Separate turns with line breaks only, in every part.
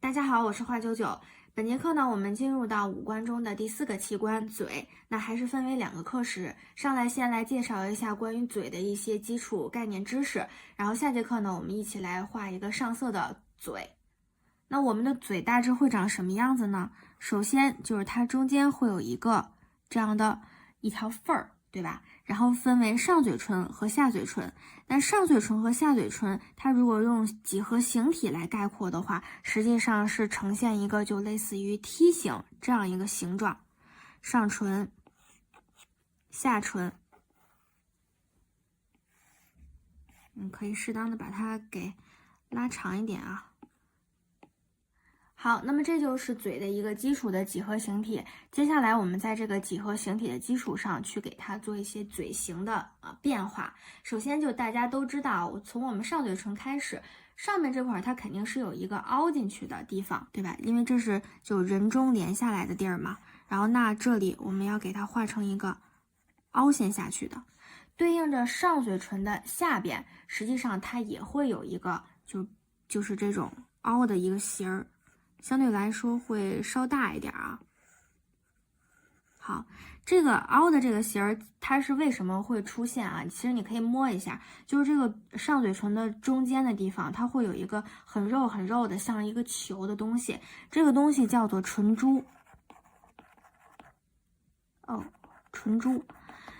大家好，我是花99。本节课呢，我们进入到五官中的第4个器官嘴，那还是分为2个课时。上来先来介绍一下关于嘴的一些基础概念知识，然后下节课呢，我们一起来画一个上色的嘴。那我们的嘴大致会长什么样子呢？首先就是它中间会有一个这样的一条缝儿，对吧？然后分为上嘴唇和下嘴唇。那上嘴唇和下嘴唇，它如果用几何形体来概括的话，实际上是呈现一个就类似于梯形这样一个形状。上唇、下唇，可以适当的把它给拉长一点啊。好，那么这就是嘴的一个基础的几何形体。接下来我们在这个几何形体的基础上去给它做一些嘴型的变化。首先就大家都知道，从我们上嘴唇开始，上面这块它肯定是有一个凹进去的地方，对吧？因为这是就人中连下来的地儿嘛。然后那这里我们要给它画成一个凹陷下去的，对应着上嘴唇的下边，实际上它也会有一个就是这种凹的一个形儿。相对来说会稍大一点啊。好，这个凹的这个形儿，它是为什么会出现啊？其实你可以摸一下，就是这个上嘴唇的中间的地方，它会有一个很肉的，像一个球的东西，这个东西叫做唇珠。唇珠，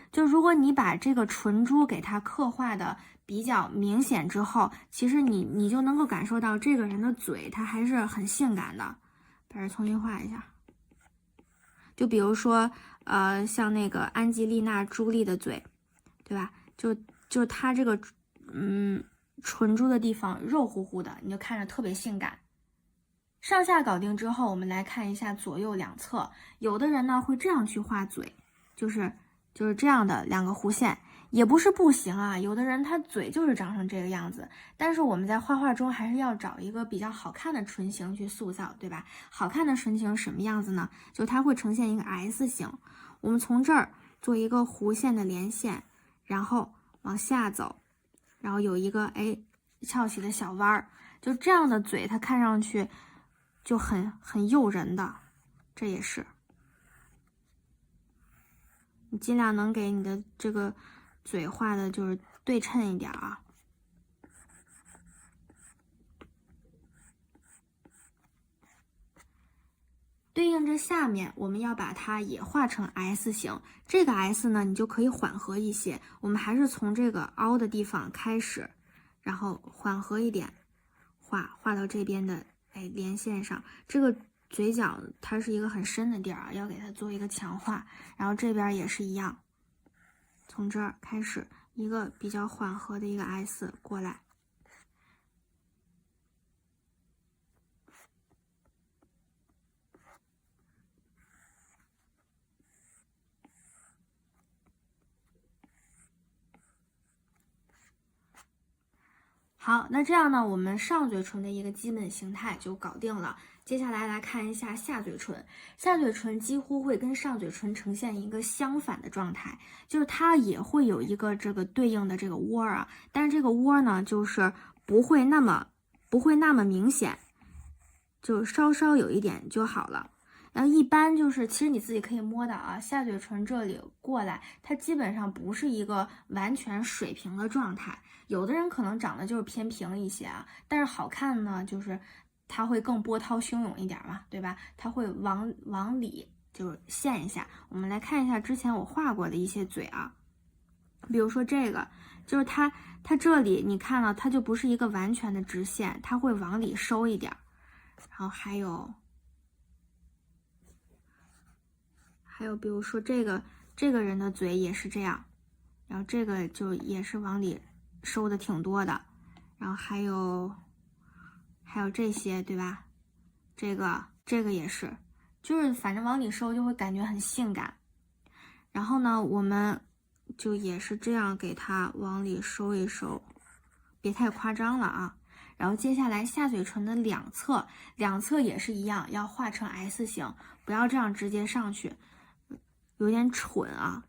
就如果你把这个唇珠给它刻画的比较明显之后，其实你就能够感受到这个人的嘴它还是很性感的。把这重新画一下，就比如说像那个安吉丽娜·朱莉的嘴，对吧？就她这个唇珠的地方肉乎乎的，你就看着特别性感。上下搞定之后，我们来看一下左右两侧。有的人呢会这样去画嘴，就是这样的2个弧线，也不是不行啊。有的人他嘴就是长成这个样子，但是我们在画画中还是要找一个比较好看的唇形去塑造，对吧？好看的唇形什么样子呢？就它会呈现一个 S 型。我们从这儿做一个弧线的连线，然后往下走，然后有一个翘起的小弯儿，就这样的嘴，它看上去就很诱人的。这也是。你尽量能给你的这个嘴画的就是对称一点啊。对应着下面，我们要把它也画成 S 型。这个 S 呢，你就可以缓和一些。我们还是从这个凹的地方开始，然后缓和一点，画到这边的连线上。这个嘴角它是一个很深的地儿啊，要给它做一个强化。然后这边也是一样，从这儿开始一个比较缓和的一个 S 过来。好，那这样呢，我们上嘴唇的一个基本形态就搞定了。接下来来看一下下嘴唇，下嘴唇几乎会跟上嘴唇呈现一个相反的状态，就是它也会有一个这个对应的这个窝啊，但是这个窝呢，就是不会那么明显，就稍稍有一点就好了。然后一般就是其实你自己可以摸到啊，下嘴唇这里过来，它基本上不是一个完全水平的状态。有的人可能长得就是偏平一些啊，但是好看呢，就是它会更波涛汹涌一点嘛，对吧？它会往里就是陷一下。我们来看一下之前我画过的一些嘴啊，比如说这个，就是它这里你看到它就不是一个完全的直线，它会往里收一点。然后还有比如说这个人的嘴也是这样，然后这个就也是往里收的挺多的，然后还有这些，对吧？这个也是，就是反正往里收就会感觉很性感。然后呢，我们就也是这样给它往里收一收，别太夸张了啊。然后接下来下嘴唇的两侧也是一样，要画成 S 型，不要这样直接上去，有点蠢啊。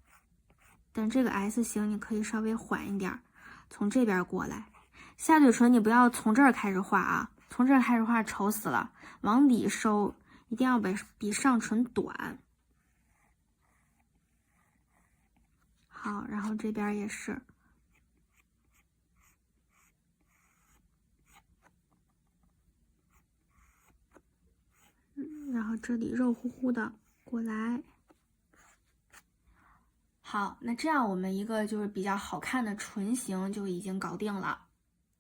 但这个 S 型你可以稍微缓一点，从这边过来。下嘴唇你不要从这儿开始画啊，从这儿开始画丑死了，往里收，一定要比上唇短。好，然后这边也是。然后这里肉乎乎的过来。好，那这样我们一个就是比较好看的唇形就已经搞定了。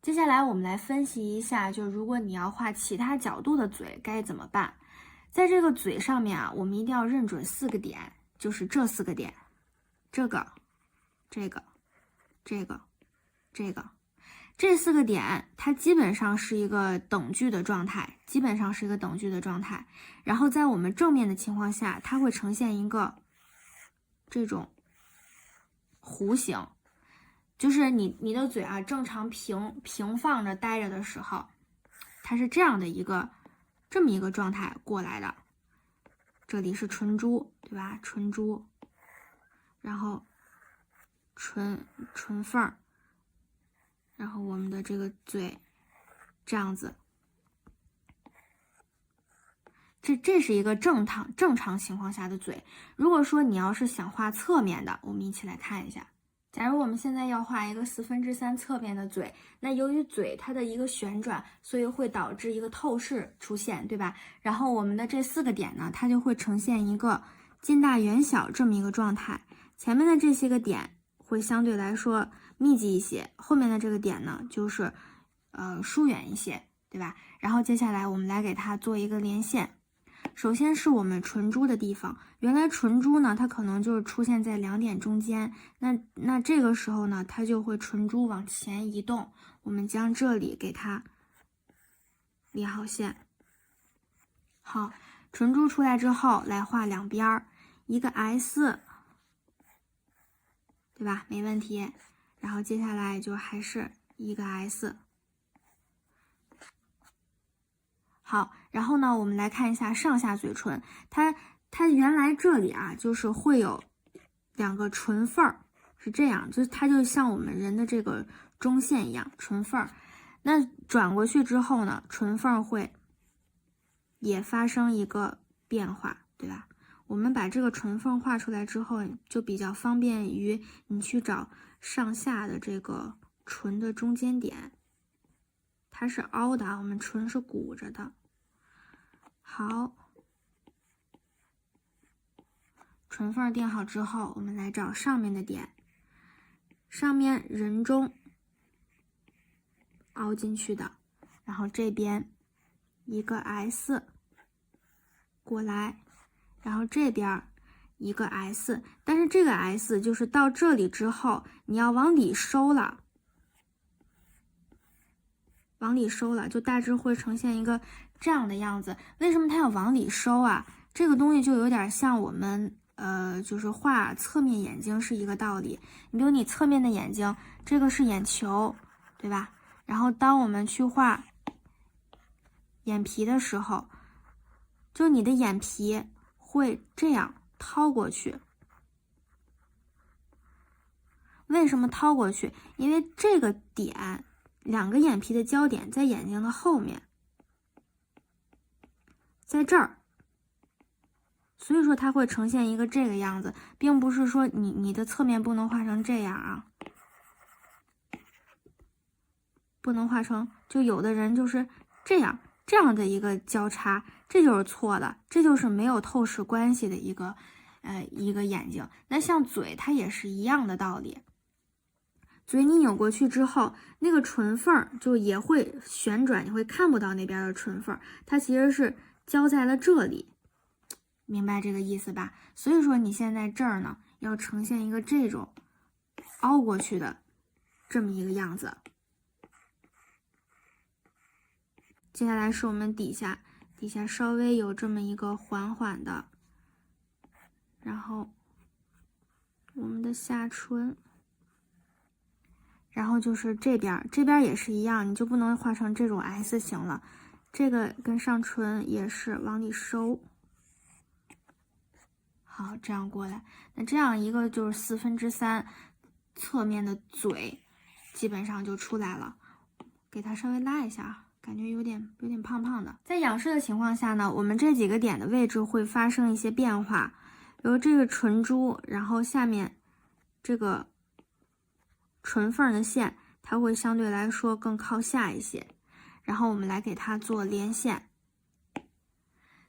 接下来我们来分析一下，就是如果你要画其他角度的嘴该怎么办。在这个嘴上面啊，我们一定要认准4个点，就是这4个点，这个、这个、这个、这个。这4个点它基本上是一个等距的状态，然后在我们正面的情况下，它会呈现一个这种弧形，就是你的嘴啊正常平放着待着的时候，它是这样的这么一个状态过来的。这里是唇珠，对吧？唇珠，然后唇缝，然后我们的这个嘴这样子。这是一个正常情况下的嘴。如果说你要是想画侧面的，我们一起来看一下。假如我们现在要画一个3/4侧面的嘴，那由于嘴它的一个旋转，所以会导致一个透视出现，对吧？然后我们的这4个点呢，它就会呈现一个近大远小这么一个状态。前面的这些个点会相对来说密集一些，后面的这个点呢就是疏远一些，对吧？然后接下来我们来给它做一个连线。首先是我们唇珠的地方，原来唇珠呢，它可能就是出现在2点中间，那这个时候呢，它就会唇珠往前移动，我们将这里给它连好线。好，唇珠出来之后，来画两边，一个 S， 对吧？没问题。然后接下来就还是一个 S。好，然后呢，我们来看一下上下嘴唇，它原来这里啊，就是会有2个唇缝儿，是这样，它就像我们人的这个中线一样，唇缝儿。那转过去之后呢，唇缝会也发生一个变化，对吧？我们把这个唇缝画出来之后，就比较方便于你去找上下的这个唇的中间点。它是凹的，我们唇是鼓着的。好，唇缝定好之后，我们来找上面的点，上面人中凹进去的，然后这边一个 S 过来，然后这边一个 S， 但是这个 S 就是到这里之后，你要往里收了，就大致会呈现一个这样的样子。为什么它要往里收啊？这个东西就有点像我们就是画侧面眼睛是一个道理。你比如你侧面的眼睛，这个是眼球，对吧？然后当我们去画眼皮的时候，就你的眼皮会这样掏过去。为什么掏过去？因为这个点2个眼皮的交点在眼睛的后面，在这儿，所以说它会呈现一个这个样子，并不是说你的侧面不能画成这样啊，不能画成，就有的人就是这样的一个交叉，这就是错的，这就是没有透视关系的一个眼睛。那像嘴，它也是一样的道理。嘴你扭过去之后，那个唇缝就也会旋转，你会看不到那边的唇缝，它其实是交在了这里，明白这个意思吧？所以说你现在这儿呢，要呈现一个这种凹过去的这么一个样子。接下来是我们底下稍微有这么一个缓缓的，然后我们的下唇。然后就是这边也是一样，你就不能画成这种 S 型了。这个跟上唇也是往里收。好，这样过来，那这样一个就是3/4侧面的嘴，基本上就出来了。给它稍微拉一下，感觉有点胖胖的。在仰视的情况下呢，我们这几个点的位置会发生一些变化，比如这个唇珠，然后下面这个唇缝的线，它会相对来说更靠下一些。然后我们来给它做连线，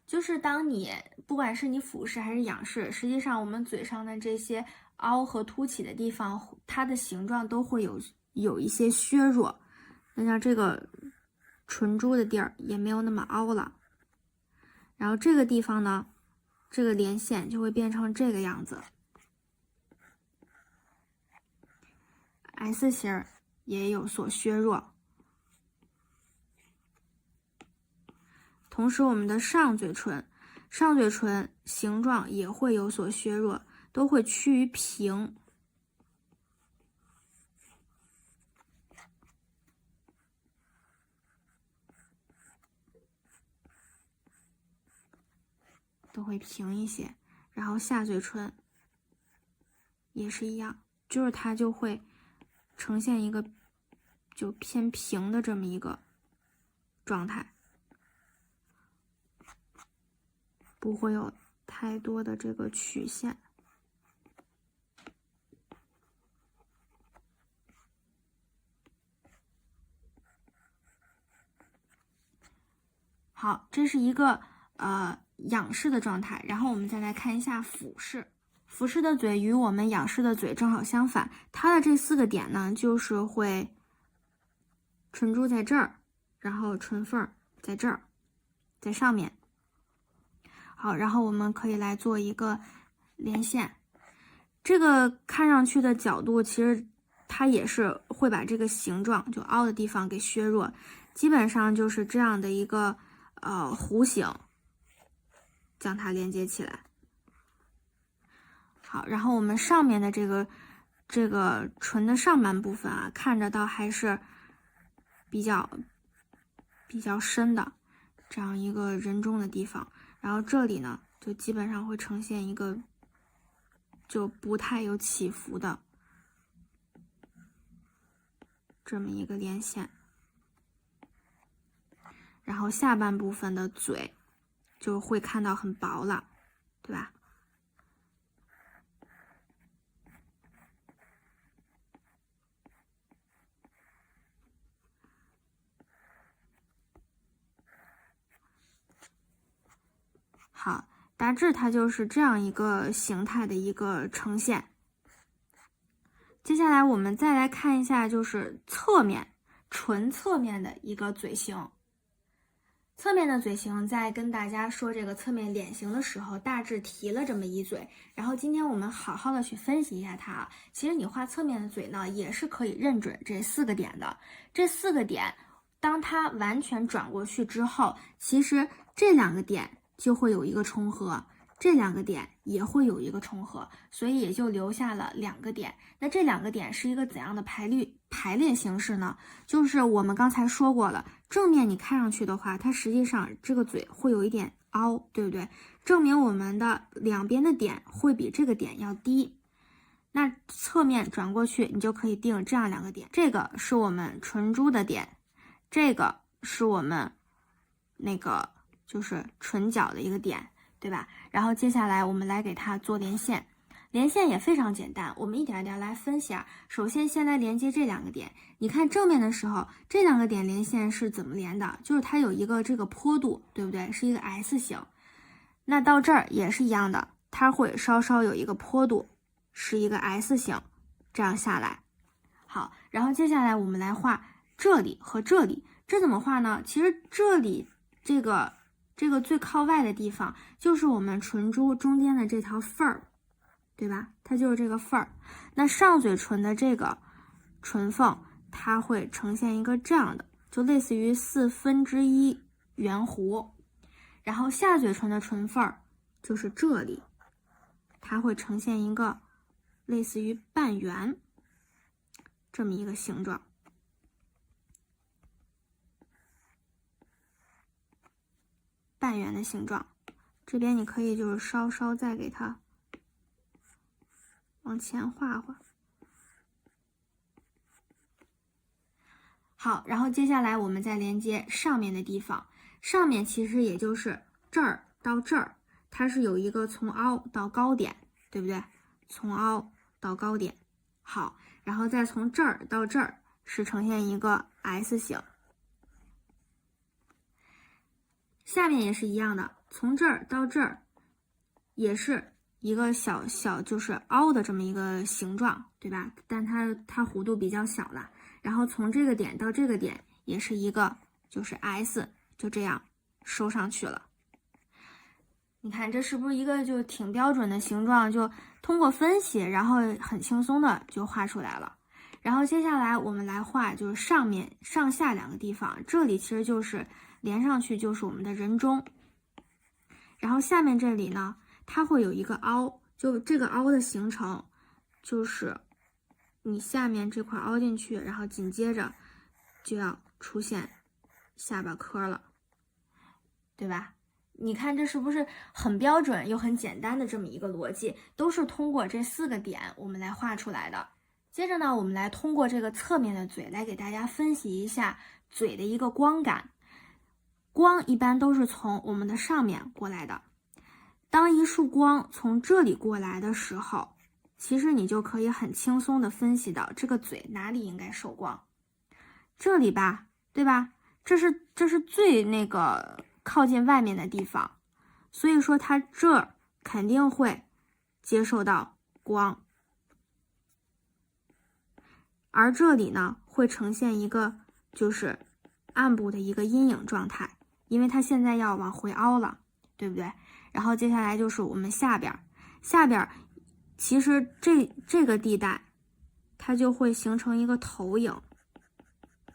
就是当你不管是你俯视还是仰视，实际上我们嘴上的这些凹和凸起的地方，它的形状都会有一些削弱。那像这个唇珠的地儿也没有那么凹了，然后这个地方呢，这个连线就会变成这个样子。S 型也有所削弱，同时我们的上嘴唇形状也会有所削弱，都会趋于平。都会平一些，然后下嘴唇也是一样，就是它就会呈现一个就偏平的这么一个状态，不会有太多的这个曲线。好，这是一个仰视的状态，然后我们再来看一下俯视。俯视的嘴与我们仰视的嘴正好相反，它的这4个点呢，就是会唇珠在这儿，然后唇缝在这儿，在上面。好，然后我们可以来做一个连线。这个看上去的角度，其实它也是会把这个形状就凹的地方给削弱，基本上就是这样的一个弧形，将它连接起来。好，然后我们上面的这个唇的上半部分啊，看着倒还是比较深的这样一个人中的地方，然后这里呢，就基本上会呈现一个就不太有起伏的这么一个连线，然后下半部分的嘴就会看到很薄了，对吧？好，大致它就是这样一个形态的一个呈现。接下来我们再来看一下，就是侧面唇侧面的一个嘴型。侧面的嘴型在跟大家说这个侧面脸型的时候，大致提了这么一嘴，然后今天我们好好的去分析一下它啊。其实你画侧面的嘴呢，也是可以认准这4个点的。这4个点，当它完全转过去之后，其实这2个点就会有一个重合，这2个点也会有一个重合，所以也就留下了2个点。那这2个点是一个怎样的排列形式呢？就是我们刚才说过了，正面你看上去的话，它实际上这个嘴会有一点凹，对不对？证明我们的两边的点会比这个点要低。那侧面转过去，你就可以定这样2个点，这个是我们唇珠的点，这个是我们那个就是唇角的一个点，对吧？然后接下来我们来给它做连线。连线也非常简单，我们一点一点来分析啊。首先先来连接这2个点，你看正面的时候，这2个点连线是怎么连的？就是它有一个这个坡度，对不对？是一个 S 型。那到这儿也是一样的，它会稍稍有一个坡度，是一个 S 型，这样下来。好，然后接下来我们来画这里和这里，这怎么画呢？其实这里这个最靠外的地方，就是我们唇珠中间的这条缝儿。对吧？它就是这个缝儿。那上嘴唇的这个唇缝，它会呈现一个这样的，就类似于1/4圆弧。然后下嘴唇的唇缝儿就是这里，它会呈现一个类似于半圆这么一个形状。半圆的形状，这边你可以就是稍稍再给它往前画画。好，然后接下来我们再连接上面的地方，上面其实也就是这儿到这儿，它是有一个从凹到高点，对不对？从凹到高点。好，然后再从这儿到这儿是呈现一个 S 型。下面也是一样的，从这儿到这儿也是一个小就是凹的这么一个形状，对吧？但它弧度比较小了。然后从这个点到这个点也是一个就是 S， 就这样收上去了。你看这是不是一个就挺标准的形状，就通过分析然后很轻松的就画出来了。然后接下来我们来画就是上面上下两个地方，这里其实就是连上去就是我们的人中，然后下面这里呢它会有一个凹，就这个凹的形成就是你下面这块凹进去，然后紧接着就要出现下巴颏了，对吧？你看这是不是很标准又很简单的这么一个逻辑，都是通过这4个点我们来画出来的。接着呢，我们来通过这个侧面的嘴来给大家分析一下嘴的一个光感。光一般都是从我们的上面过来的，当一束光从这里过来的时候，其实你就可以很轻松的分析到这个嘴哪里应该受光，这里吧，对吧？这是最那个靠近外面的地方，所以说它这儿肯定会接受到光，而这里呢会呈现一个就是暗部的一个阴影状态，因为它现在要往回凹了，对不对？然后接下来就是我们下边其实这个地带它就会形成一个投影，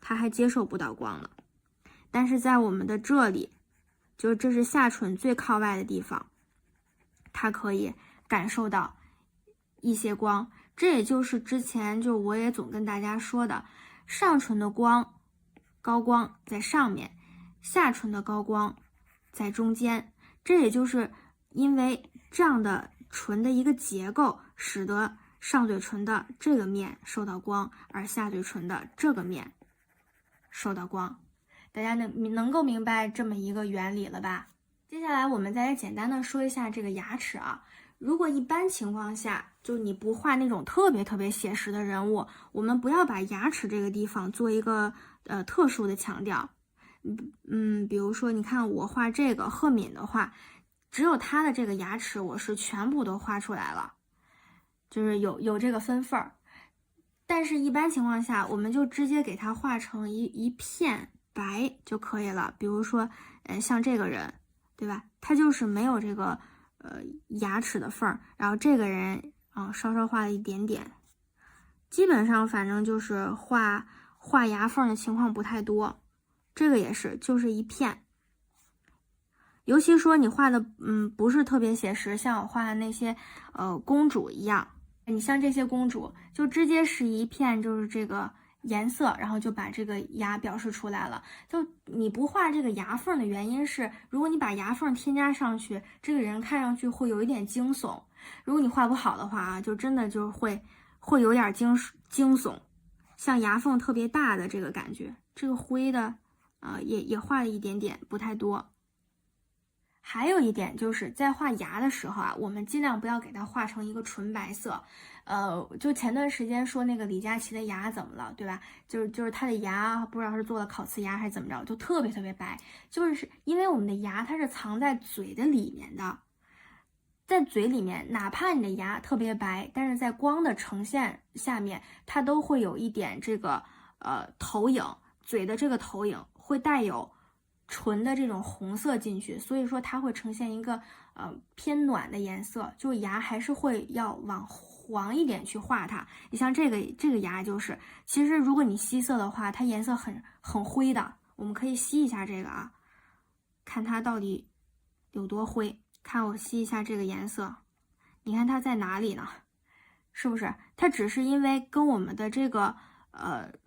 它还接受不到光了。但是在我们的这里，就是这是下唇最靠外的地方，它可以感受到一些光。这也就是之前就我也总跟大家说的，上唇的光高光在上面，下唇的高光在中间。这也就是因为这样的唇的一个结构，使得上嘴唇的这个面受到光，而下嘴唇的这个面受到光。大家能够明白这么一个原理了吧？接下来我们再来简单的说一下这个牙齿啊。如果一般情况下，就你不画那种特别写实的人物，我们不要把牙齿这个地方做一个特殊的强调。比如说你看我画这个赫敏的话，只有他的这个牙齿我是全部都画出来了，就是有这个分缝儿。但是一般情况下，我们就直接给它画成一片白就可以了。比如说像这个人，对吧？他就是没有这个牙齿的缝儿，然后这个人稍稍画了一点点，基本上反正就是画牙缝的情况不太多。这个也是，就是一片。尤其说你画的不是特别写实，像我画的那些公主一样，你像这些公主就直接是一片就是这个颜色，然后就把这个牙表示出来了。就你不画这个牙缝的原因是，如果你把牙缝添加上去，这个人看上去会有一点惊悚。如果你画不好的话啊，就真的就会有点惊悚，像牙缝特别大的这个感觉。这个灰的也画了一点点，不太多。还有一点就是在画牙的时候啊，我们尽量不要给它画成一个纯白色。就前段时间说那个李佳琦的牙怎么了，对吧？就是他的牙不知道是做了烤瓷牙还是怎么着，就特别白。就是因为我们的牙它是藏在嘴的里面的，在嘴里面，哪怕你的牙特别白，但是在光的呈现下面，它都会有一点这个投影，嘴的这个投影会带有纯的这种红色进去，所以说它会呈现一个偏暖的颜色，就牙还是会要往黄一点去画它。你像这个牙就是，其实如果你吸色的话，它颜色很灰的。我们可以吸一下这个啊，看它到底有多灰。看我吸一下这个颜色，你看它在哪里呢？是不是？它只是因为跟我们的这个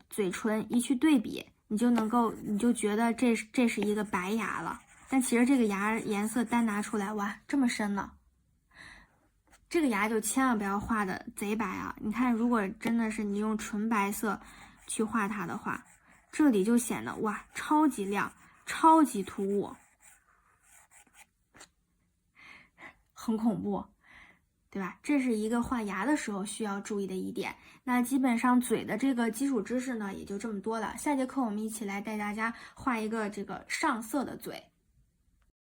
嘴唇一去对比，你就觉得这是一个白牙了。但其实这个牙颜色单拿出来，哇，这么深呢！这个牙就千万不要画的贼白啊！你看，如果真的是你用纯白色去画它的话，这里就显得哇，超级亮，超级突兀，很恐怖，对吧？这是一个画牙的时候需要注意的一点。那基本上嘴的这个基础知识呢，也就这么多了。下节课我们一起来带大家画一个这个上色的嘴。